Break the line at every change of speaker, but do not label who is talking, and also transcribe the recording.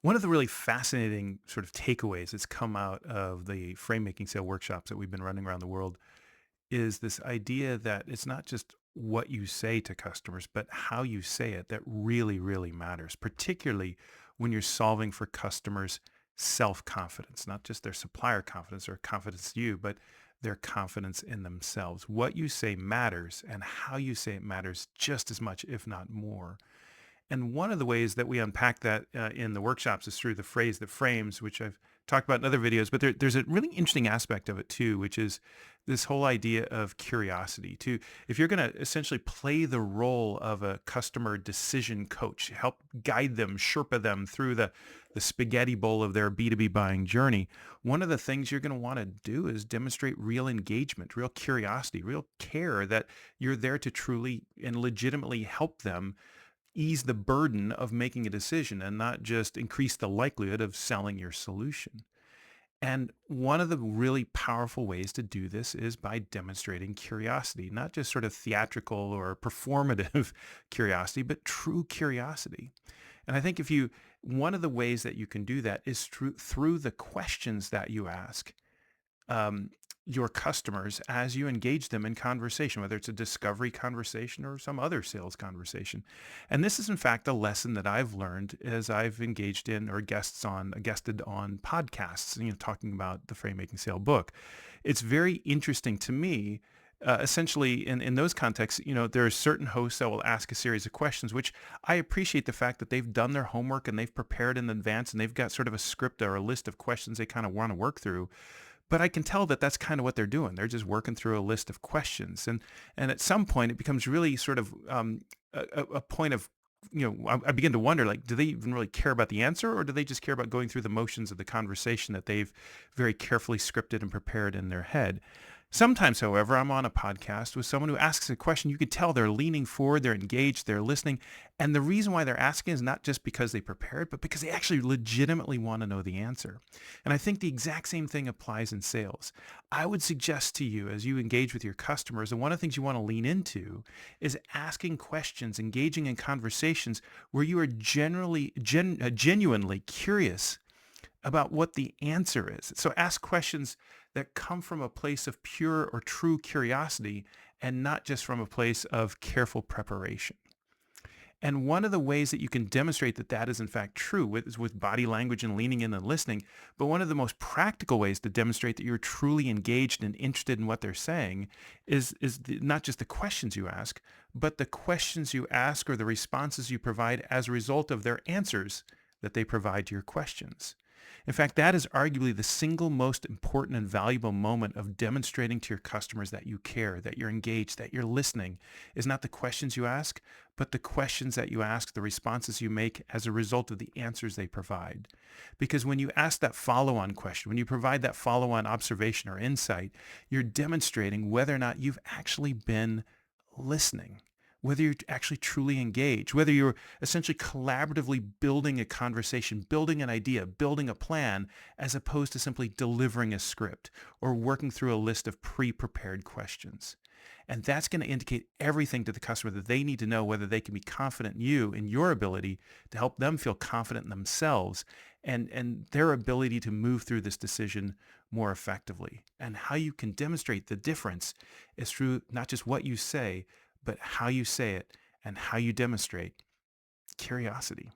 One of the really fascinating sort of takeaways that's come out of the frame making sale workshops that we've been running around the world is this idea that it's not just what you say to customers, but how you say it that really, really matters, particularly when you're solving for customers' self-confidence, not just their supplier confidence or confidence in you, but their confidence in themselves. What you say matters, and how you say it matters just as much, if not more. And one of the ways that we unpack that in the workshops is through the phrase that frames, which I've talked about in other videos. But there's a really interesting aspect of it too, which is this whole idea of curiosity. To if you're going to essentially play the role of a customer decision coach, help guide them, Sherpa them through the spaghetti bowl of their B2B buying journey, one of the things you're going to want to do is demonstrate real engagement, real curiosity, real care that you're there to truly and legitimately help them ease the burden of making a decision and not just increase the likelihood of selling your solution. And one of the really powerful ways to do this is by demonstrating curiosity, not just sort of theatrical or performative curiosity, but true curiosity. And I think one of the ways that you can do that is through the questions that you ask um, your customers as you engage them in conversation, whether it's a discovery conversation or some other sales conversation. And this is in fact a lesson that I've learned as I've engaged in or guested on podcasts, talking about the Frame Making Sale book. It's very interesting to me. Essentially, in those contexts, there are certain hosts that will ask a series of questions, which I appreciate the fact that they've done their homework and they've prepared in advance and they've got sort of a script or a list of questions they kind of want to work through. But I can tell that that's kind of what they're doing. They're just working through a list of questions, and at some point it becomes really sort of a point of I begin to wonder, like, do they even really care about the answer, or do they just care about going through the motions of the conversation that they've very carefully scripted and prepared in their head? Sometimes, however, I'm on a podcast with someone who asks a question. You could tell they're leaning forward, they're engaged, they're listening. And the reason why they're asking is not just because they prepared, but because they actually legitimately want to know the answer. And I think the exact same thing applies in sales. I would suggest to you as you engage with your customers, and one of the things you want to lean into is asking questions, engaging in conversations where you are genuinely curious about what the answer is. So ask questions that come from a place of pure or true curiosity and not just from a place of careful preparation. And one of the ways that you can demonstrate that that is in fact true is with body language and leaning in and listening. But one of the most practical ways to demonstrate that you're truly engaged and interested in what they're saying is not just the questions you ask, but the questions you ask or the responses you provide as a result of their answers that they provide to your questions. In fact, that is arguably the single most important and valuable moment of demonstrating to your customers that you care, that you're engaged, that you're listening, is not the questions you ask, but the questions that you ask, the responses you make as a result of the answers they provide. Because when you ask that follow-on question, when you provide that follow-on observation or insight, you're demonstrating whether or not you've actually been listening, whether you're actually truly engaged, whether you're essentially collaboratively building a conversation, building an idea, building a plan, as opposed to simply delivering a script or working through a list of pre-prepared questions. And that's going to indicate everything to the customer that they need to know, whether they can be confident in you, in your ability to help them feel confident in themselves and their ability to move through this decision more effectively. And how you can demonstrate the difference is through not just what you say, but how you say it and how you demonstrate curiosity.